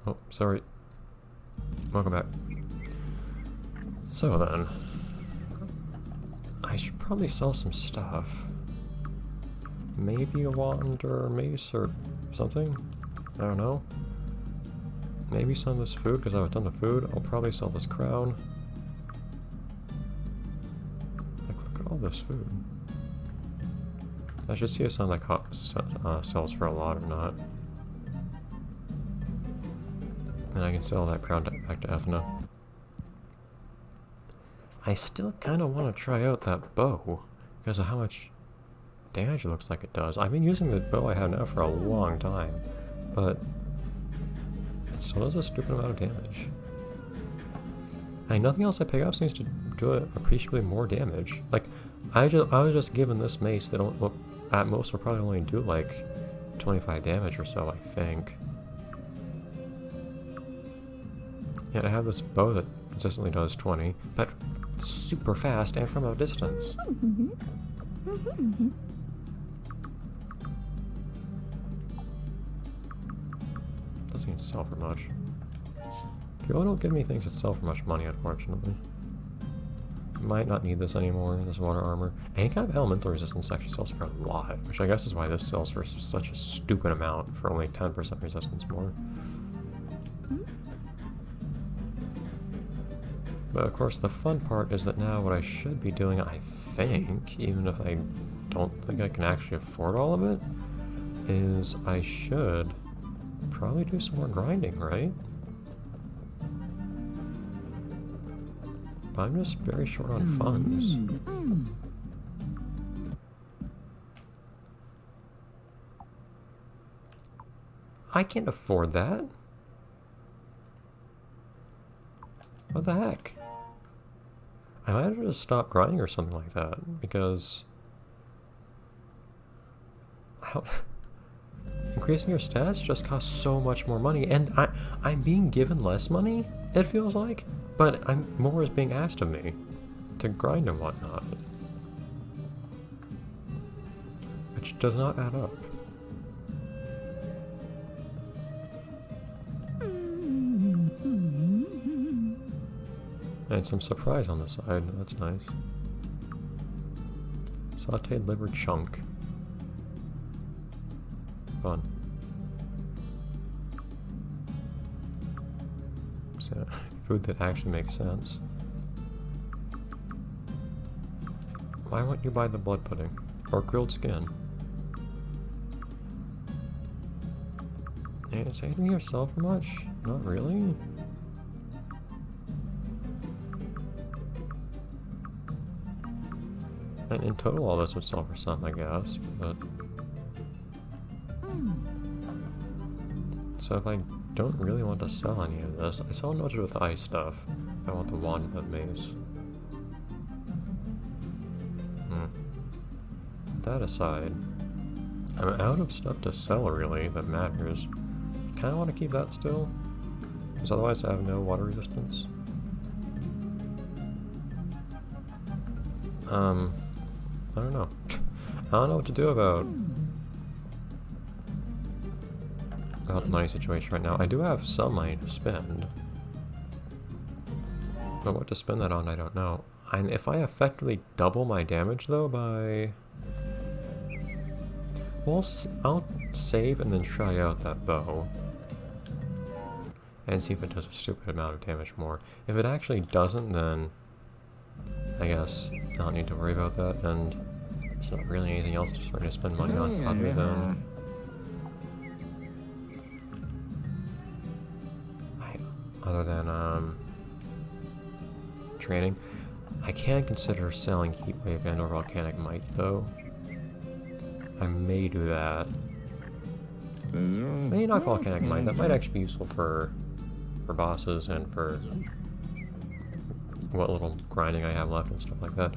Oh, sorry. Welcome back. So then, I should probably sell some stuff. Maybe a wand or a mace or something? I don't know. Maybe some of this food, because I have a ton of food. I'll probably sell this crown. Like, look at all this food. I should see if some of that sells for a lot or not. And I can sell that crown back to Ethna. I still kind of want to try out that bow, because of how much damage it looks like it does. I've been using the bow I have now for a long time, but it still does a stupid amount of damage. And nothing else I pick up seems to do appreciably more damage. Like, I was just given this mace that at most will probably only do like 25 damage or so, I think. Yet I have this bow that consistently does 20, but super fast and from a distance. Doesn't even sell for much. People don't give me things that sell for much money, unfortunately. Might not need this anymore, this water armor. Any kind of elemental resistance actually sells for a lot, which I guess is why this sells for such a stupid amount, for only 10% resistance more. But of course the fun part is that now what I should be doing, I think, even if I don't think I can actually afford all of it, is I should probably do some more grinding, right? But I'm just very short on funds. I can't afford that. What the heck? I might have to just stop grinding or something like that, because increasing your stats just costs so much more money, and I'm being given less money, it feels like, but more is being asked of me to grind and whatnot, which does not add up. And some surprise on the side, that's nice. Sauteed liver chunk. Fun. So, food that actually makes sense. Why won't you buy the blood pudding? Or grilled skin? Hey, is anything here sell for much? Not really? And in total all this would sell for some, I guess, but... So if I don't really want to sell any of this, I sell much with the ice stuff. I want the wand and the mace. That aside, I'm out of stuff to sell really that matters. I kinda want to keep that still, because otherwise I have no water resistance. I don't know. I don't know what to do about the money situation right now. I do have some money to spend, but what to spend that on, I don't know. And if I effectively double my damage though by... Well, I'll save and then try out that bow and see if it does a stupid amount of damage more. If it actually doesn't, then I guess I don't need to worry about that, and there's not really anything else to spend money on other than... training. I can consider selling Heatwave and or Volcanic Might though. I may do that. Maybe not Volcanic Might, that might actually be useful for bosses and for what little grinding I have left and stuff like that.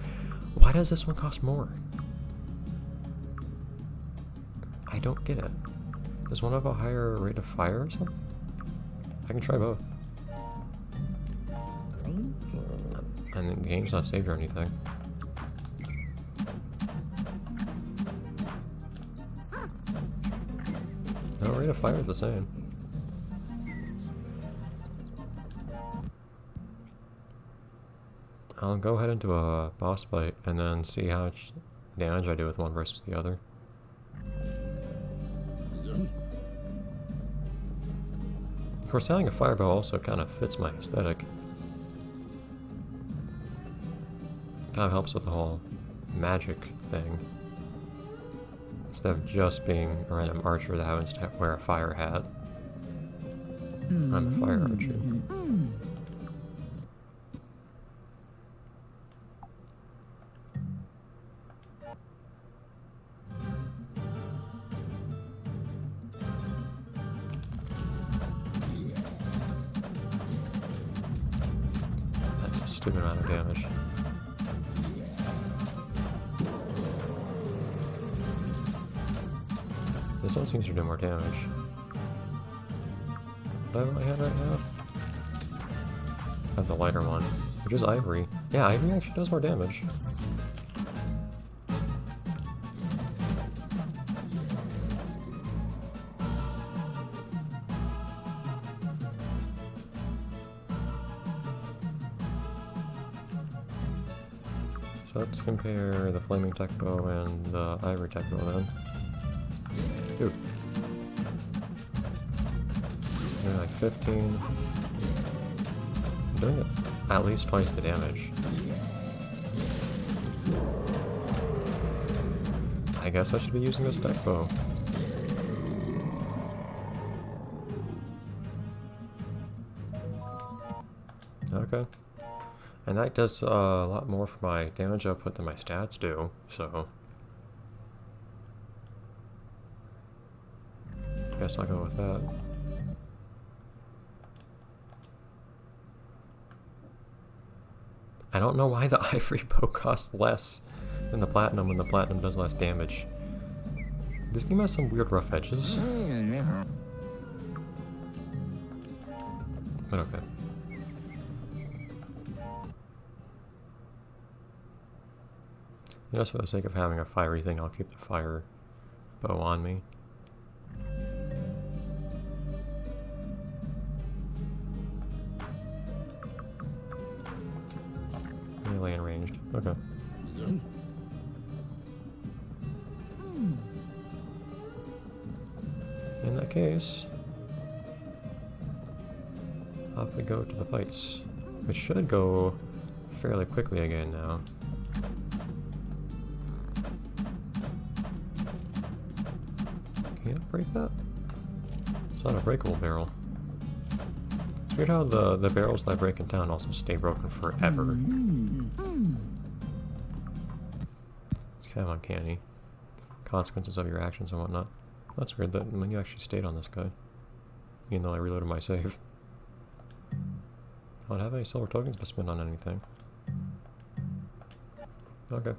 Why does this one cost more? I don't get it. Does one have a higher rate of fire or something? I can try both. And the game's not saved or anything. No, rate of fire is the same. I'll go ahead into a boss fight and then see how much damage I do with one versus the other. Of course, having a fireball also kind of fits my aesthetic. Kind of helps with the whole magic thing. Instead of just being a random archer that happens to wear a fire hat. I'm a fire archer. That's a stupid amount of damage. This one seems to do more damage. What do I have in my hand right now? I have the lighter one, which is ivory. Yeah, ivory actually does more damage. So let's compare the flaming tech bow and the ivory tech bow then. Dude. Doing like 15. I'm doing it at least twice the damage. I guess I should be using this tech bow. Okay. And that does a lot more for my damage output than my stats do, so... guess I'll go with that. I don't know why the ivory bow costs less than the platinum when the platinum does less damage. This game has some weird rough edges. But okay. Just for the sake of having a fiery thing, I'll keep the fire bow on me. Melee and ranged. Okay. In that case, off we go to the fights, which should go fairly quickly again now. Can you break that? It's not a breakable barrel. It's weird how the barrels that I break in town also stay broken forever. It's kind of uncanny. Consequences of your actions and whatnot. That's weird that when you actually stayed on this guy. Even though I reloaded my save. I don't have any silver tokens to spend on anything. Okay.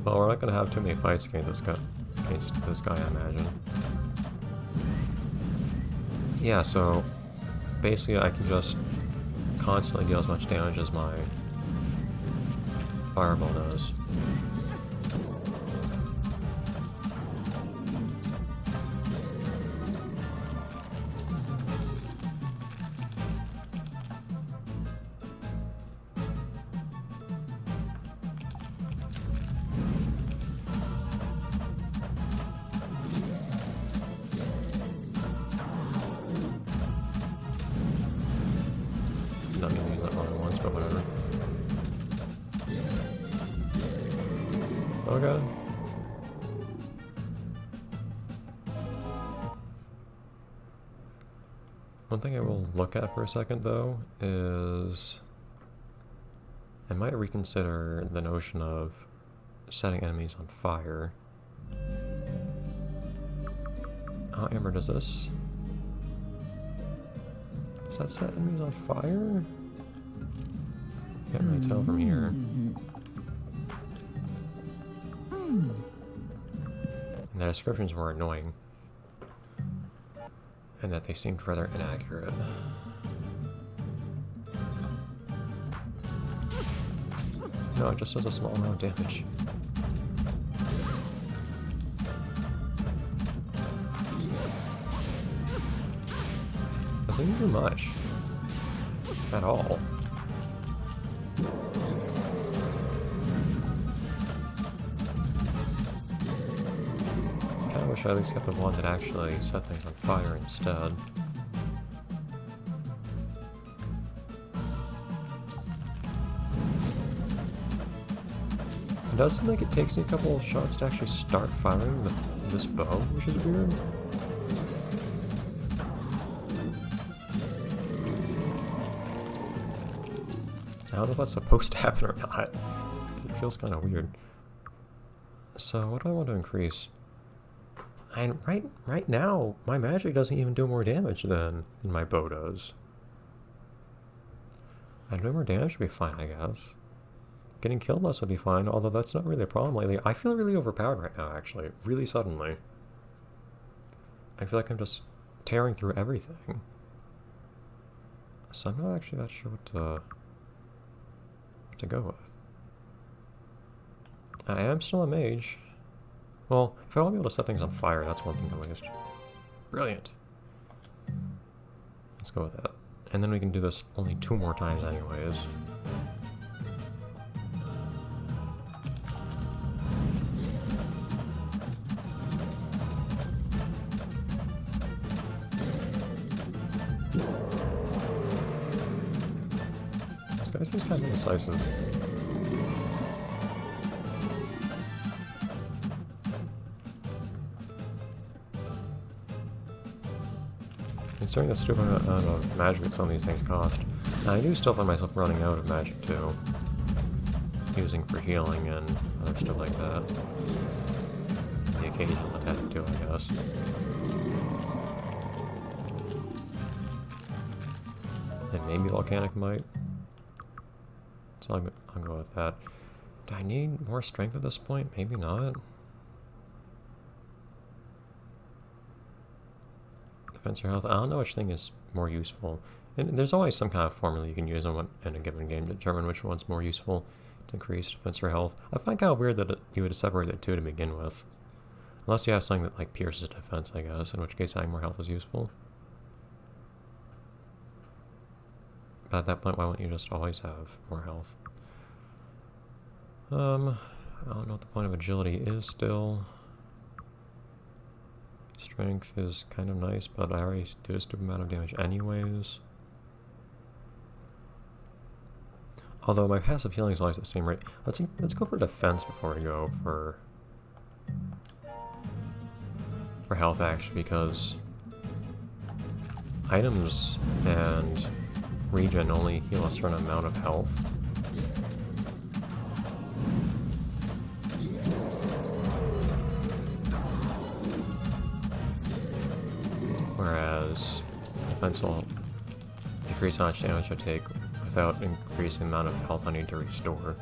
Well, we're not going to have too many fights against this guy, I imagine. Yeah, so basically I can just constantly deal as much damage as my fireball does. Not gonna use that more than once, but whatever. Okay. One thing I will look at for a second, though, is I might reconsider the notion of setting enemies on fire. Oh, Amber, does this? Does that set enemies on fire? Can't really tell from here. And the descriptions were annoying. And that they seemed rather inaccurate. No, it just does a small amount of damage. Doesn't even do much. At all. should at least get the one that actually set things on fire instead. It does seem like it takes me a couple of shots to actually start firing this bow, which is weird. I don't know if that's supposed to happen or not. It feels kind of weird. So what do I want to increase? And right now, my magic doesn't even do more damage than my bow does. And doing more damage would be fine, I guess. Getting killed less would be fine, although that's not really a problem lately. I feel really overpowered right now, actually. Really suddenly. I feel like I'm just tearing through everything. So I'm not actually that sure what to go with. I am still a mage. Well, if I want to be able to set things on fire, that's one thing at least. Brilliant. Let's go with that. And then we can do this only 2 more times anyways. This guy seems kind of indecisive. Considering the stupid amount of magic that some of these things cost, I do still find myself running out of magic too. Using for healing and other stuff like that. The occasional attack too, I guess. And maybe volcanic might. So I'll go with that. Do I need more strength at this point? Maybe not. Defense or health? I don't know which thing is more useful. And there's always some kind of formula you can use in a given game to determine which one's more useful to increase defense or health. I find kind of weird that you would separate the two to begin with. Unless you have something that like pierces defense, I guess, in which case having more health is useful. But at that point, why wouldn't you just always have more health? I don't know what the point of agility is still. Strength is kind of nice, but I already do a stupid amount of damage anyways. Although my passive healing is always at the same rate. Let's go for defense before we go for health, actually, because items and regen only heal a certain amount of health. Whereas defense will increase how much damage I take without increasing the amount of health I need to restore.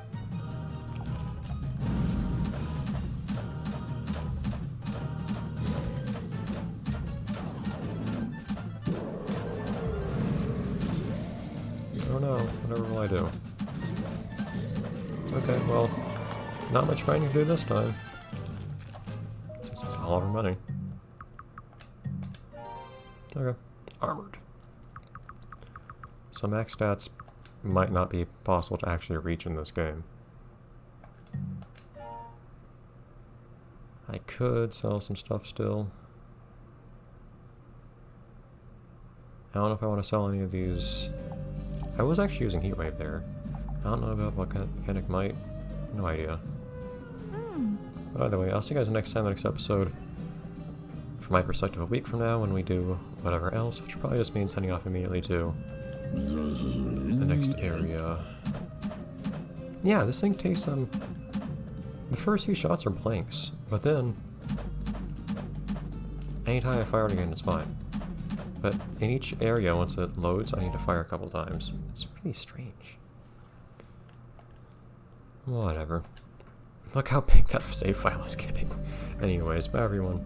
Oh no, whatever will I do? Okay, well, not much grinding to do this time. Since it's all our money. Okay, armored. So max stats might not be possible to actually reach in this game. I could sell some stuff still. I don't know if I want to sell any of these. I was actually using Heatwave there. I don't know about volcanic might. No idea. But either way, I'll see you guys next time, the next episode. From my perspective, a week from now when we do whatever else, which probably just means heading off immediately to the next area. Yeah, this thing takes the first few shots are blanks, but then anytime I fire it again, it's fine. But in each area, once it loads, I need to fire a couple times. It's really strange. Whatever. Look how big that save file is getting. Anyways, bye everyone.